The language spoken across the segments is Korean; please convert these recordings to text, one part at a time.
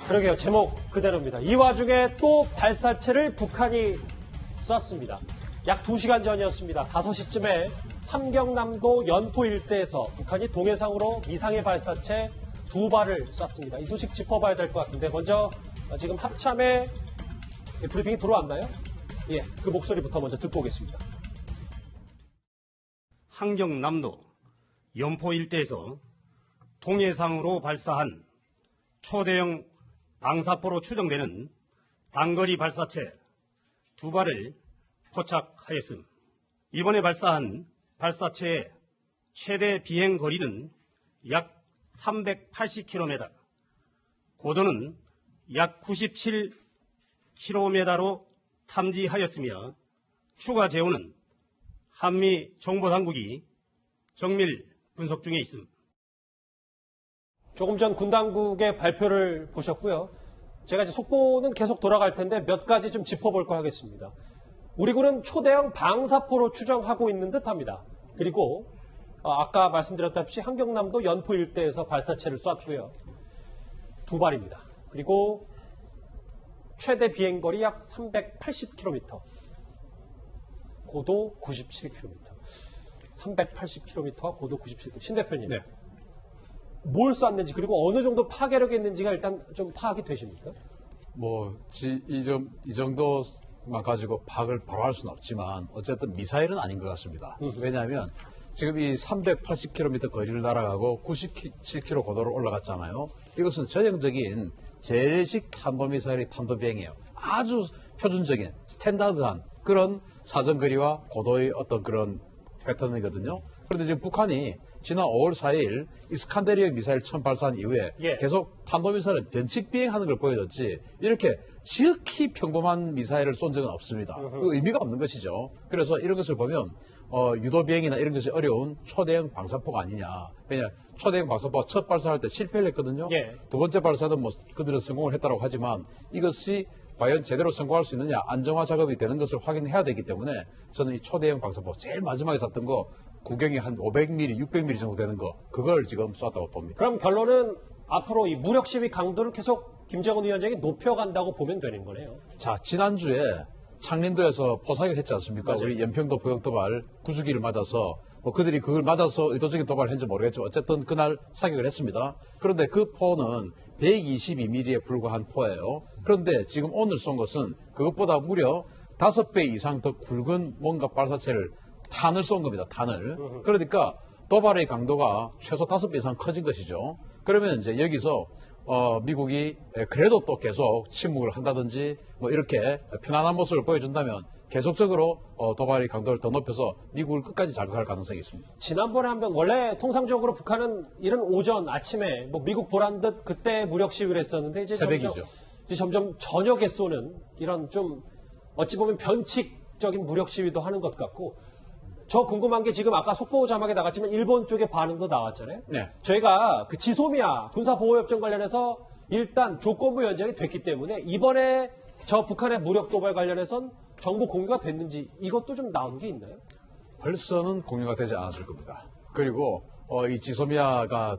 그러게요. 제목 그대로입니다. 이 와중에 또 발사체를 북한이 쐈습니다. 약 2시간 전이었습니다. 5시쯤에 함경남도 연포 일대에서 북한이 동해상으로 미상의 발사체 2발을 쐈습니다. 이 소식 짚어봐야 될 것 같은데 먼저 지금 합참에 브리핑이 들어왔나요? 예, 그 목소리부터 먼저 듣고 오겠습니다. 함경남도 연포 일대에서 동해상으로 발사한 초대형 방사포로 추정되는 단거리 발사체 2발을 포착하였음. 이번에 발사한 발사체의 최대 비행 거리는 약 380km, 고도는 약 97km로 탐지하였으며 추가 재호는 한미 정보당국이 정밀 분석 중에 있음. 조금 전 군 당국의 발표를 보셨고요. 제가 이제 속보는 계속 돌아갈 텐데 몇 가지 좀 짚어볼 거 하겠습니다. 우리 군은 초대형 방사포로 추정하고 있는 듯합니다. 그리고 아까 말씀드렸다시피 함경남도 연포 일대에서 발사체를 쐈고요. 2발입니다. 그리고 최대 비행거리 약 380km, 고도 97km. 380km와 고도 97km. 신 대표님. 네. 뭘 쐈는지 그리고 어느 정도 파괴력이 있는지가 일단 좀 파악이 되십니까? 이 정도만 가지고 파악을 바로 할 수는 없지만 어쨌든 미사일은 아닌 것 같습니다. 왜냐하면 지금 이 380km 거리를 날아가고 97km 고도를 올라갔잖아요. 이것은 전형적인 재래식 탄도미사일의 탄도비행이에요. 아주 표준적인 스탠다드한 그런 사정거리와 고도의 어떤 그런 패턴이거든요. 그런데 지금 북한이 지난 5월 4일 이스칸데르형 미사일 처음 발사한 이후에 계속 탄도미사일은 변칙 비행하는 걸 보여줬지 이렇게 지극히 평범한 미사일을 쏜 적은 없습니다. 의미가 없는 것이죠. 그래서 이런 것을 보면 유도 비행이나 이런 것이 어려운 초대형 방사포가 아니냐. 왜냐 초대형 방사포가 첫 발사할 때 실패를 했거든요. 두 번째 발사는 그들은 성공을 했다고 하지만 이것이 과연 제대로 성공할 수 있느냐 안정화 작업이 되는 것을 확인해야 되기 때문에 저는 이 초대형 방사포 제일 마지막에 쐈던 거 구경이 한 500mm, 600mm 정도 되는 거 그걸 지금 쐈다고 봅니다. 그럼 결론은 앞으로 이 무력 시위 강도를 계속 김정은 위원장이 높여간다고 보면 되는 거네요. 자, 지난주에 창린도에서 포사격 했지 않습니까? 맞아요. 우리 연평도 포격 도발 구주기를 맞아서 그들이 그걸 맞아서 의도적인 도발을 했는지 모르겠지만 어쨌든 그날 사격을 했습니다. 그런데 그 포는 122mm에 불과한 포예요. 그런데 지금 오늘 쏜 것은 그것보다 무려 5배 이상 더 굵은 뭔가 발사체를 탄을 쏜 겁니다. 탄을. 그러니까 도발의 강도가 최소 5배 이상 커진 것이죠. 그러면 이제 여기서 미국이 그래도 또 계속 침묵을 한다든지 이렇게 편안한 모습을 보여준다면 계속적으로 도발의 강도를 더 높여서 미국을 끝까지 자극할 가능성이 있습니다. 지난번에 한번 원래 통상적으로 북한은 이른 오전 아침에 미국 보란 듯 그때 무력 시위를 했었는데 이제 새벽이죠. 점점 저녁에 쏘는 이런 좀 어찌 보면 변칙적인 무력 시위도 하는 것 같고 저 궁금한 게 지금 아까 속보 자막에 나갔지만 일본 쪽의 반응도 나왔잖아요. 네. 저희가 그 지소미아 군사보호협정 관련해서 일단 조건부 연장이 됐기 때문에 이번에 저 북한의 무력 도발 관련해선 정보 공유가 됐는지 이것도 좀 나온 게 있나요? 벌써는 공유가 되지 않았을 겁니다. 그리고 이 지소미아가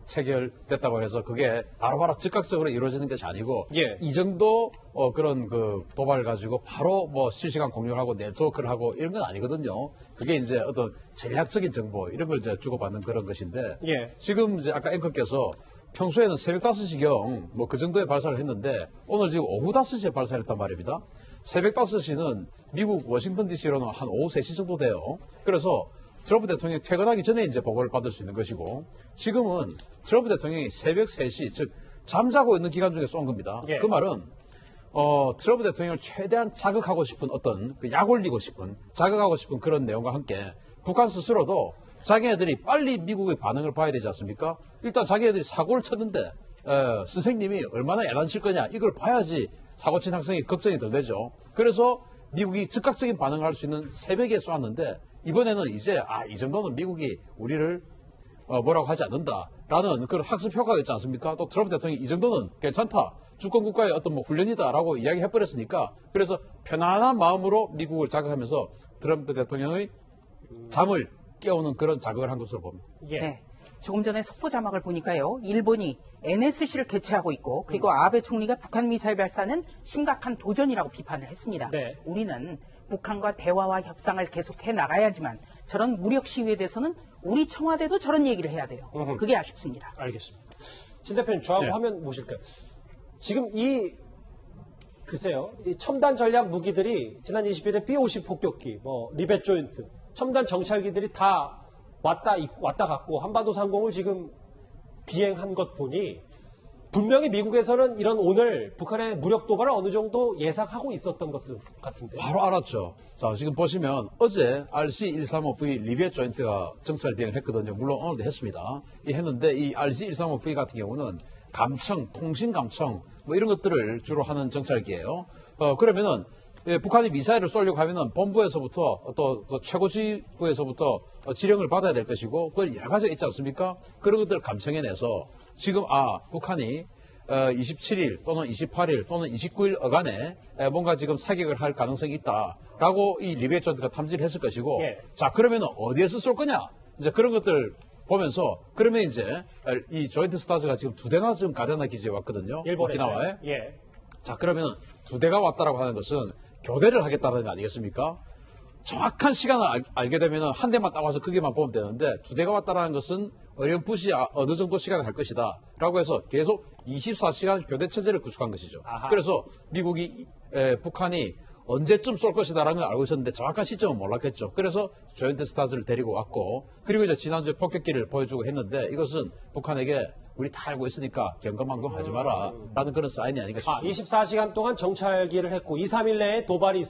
체결됐다고 해서 그게 바로바로 즉각적으로 이루어지는 것이 아니고 이 정도 그런 도발을 가지고 바로 실시간 공유하고 네트워크를 하고 이런 건 아니거든요. 그게 이제 어떤 전략적인 정보 이런 걸 이제 주고받는 그런 것인데 지금 이제 아까 앵커께서 평소에는 새벽 5시경 그 정도의 발사를 했는데 오늘 지금 오후 5시에 발사를 했단 말입니다. 새벽 5시는 미국 워싱턴 DC로는 한 오후 3시 정도 돼요. 그래서 트럼프 대통령이 퇴근하기 전에 이제 보고를 받을 수 있는 것이고 지금은 트럼프 대통령이 새벽 3시 즉 잠자고 있는 기간 중에 쏜 겁니다. 그 말은 트럼프 대통령을 최대한 자극하고 싶은 어떤 약 올리고 싶은 자극하고 싶은 그런 내용과 함께 북한 스스로도 자기네들이 빨리 미국의 반응을 봐야 되지 않습니까? 일단 자기네들이 사고를 쳤는데 선생님이 얼마나 야단칠 거냐 이걸 봐야지 사고 친 학생이 걱정이 덜 되죠. 그래서 미국이 즉각적인 반응을 할 수 있는 새벽에 쐈는데 이번에는 이제 이 정도는 미국이 우리를 뭐라고 하지 않는다라는 그런 학습 효과가 있지 않습니까? 또 트럼프 대통령이 이 정도는 괜찮다. 주권 국가의 어떤 훈련이다라고 이야기해버렸으니까 그래서 편안한 마음으로 미국을 자극하면서 트럼프 대통령의 잠을 깨우는 그런 자극을 한 것으로 봅니다. 네. 조금 전에 속보 자막을 보니까요. 일본이 NSC를 개최하고 있고 그리고 아베 총리가 북한 미사일 발사는 심각한 도전이라고 비판을 했습니다. 네. 우리는 북한과 대화와 협상을 계속해 나가야지만 저런 무력 시위에 대해서는 우리 청와대도 저런 얘기를 해야 돼요. 그게 아쉽습니다. 알겠습니다. 신 대표님, 저하고 네. 화면 보실까요? 지금 글쎄요, 이 첨단 전략 무기들이 지난 20일에 B-50 폭격기, 리벳 조인트, 첨단 정찰기들이 다 왔다 갔고 한반도 상공을 지금 비행한 것 보니 분명히 미국에서는 이런 오늘 북한의 무력 도발을 어느 정도 예상하고 있었던 것 같은데. 바로 알았죠. 자, 지금 보시면 어제 RC-135V 리벳 조인트가 정찰 비행을 했거든요. 물론 오늘도 했습니다. 했는데 이 RC-135V 같은 경우는 감청, 통신 감청 이런 것들을 주로 하는 정찰기예요. 그러면은 북한이 미사일을 쏘려고 하면은 본부에서부터 또 최고지부에서부터 지령을 받아야 될 것이고 그 여러 가지가 있지 않습니까? 그런 것들을 감청해내서 지금 북한이 27일 또는 28일 또는 29일 어간에 뭔가 지금 사격을 할 가능성이 있다라고 이 리벳 조인트가 탐지를 했을 것이고 예. 자 그러면은 어디에서 쏠 거냐 이제 그런 것들 보면서 그러면 이제 이 조인트 스타즈가 지금 2대나 지금 가데나 기지에 왔거든요. 일본에서. 오키나와에. 예. 자 그러면 2대가 왔다라고 하는 것은 교대를 하겠다는 거 아니겠습니까? 정확한 시간을 알게 되면 한 대만 딱 와서 크게만 보면 되는데 2대가 왔다라는 것은 어렴풋이 어느 정도 시간을 할 것이다 라고 해서 계속 24시간 교대 체제를 구축한 것이죠. 아하. 그래서 미국이 북한이 언제쯤 쏠 것이다라는 걸 알고 있었는데 정확한 시점은 몰랐겠죠. 그래서 조인트 스타즈를 데리고 왔고 그리고 이제 지난주에 폭격기를 보여주고 했는데 이것은 북한에게 우리 다 알고 있으니까 경거망동 하지 마라 라는 그런 사인이 아닌가 싶습니다. 24시간 동안 정찰기를 했고 2, 3일 내에 도발이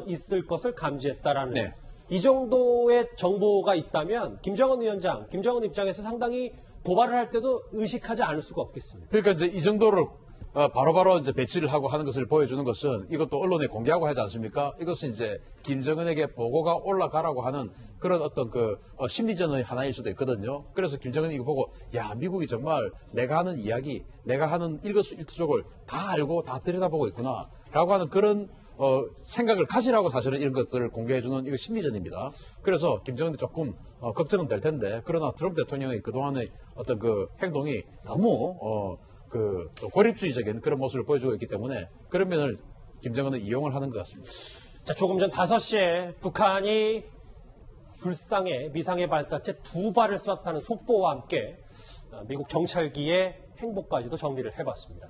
있을 것을 감지했다라는 네. 이 정도의 정보가 있다면 김정은 위원장, 김정은 입장에서 상당히 도발을 할 때도 의식하지 않을 수가 없겠습니다. 그러니까 이제 이 정도로 바로바로 이제 배치를 하고 하는 것을 보여주는 것은 이것도 언론에 공개하고 하지 않습니까? 이것은 이제 김정은에게 보고가 올라가라고 하는 그런 어떤 심리전의 하나일 수도 있거든요. 그래서 김정은이 이거 보고 야 미국이 정말 내가 하는 이야기, 내가 하는 일거수일투족을 다 알고 다 들여다보고 있구나라고 하는 그런 생각을 가지라고 사실은 이런 것들을 공개해주는 이거 심리전입니다. 그래서 김정은이 조금 걱정은 될 텐데 그러나 트럼프 대통령의 그동안의 어떤 그 행동이 너무 좀 고립주의적인 그런 모습을 보여주고 있기 때문에 그런 면을 김정은은 이용을 하는 것 같습니다. 자, 조금 전 5시에 북한이 불상의 미상의 발사체 2발을 쐈다는 속보와 함께 미국 정찰기의 행보까지도 정리를 해봤습니다.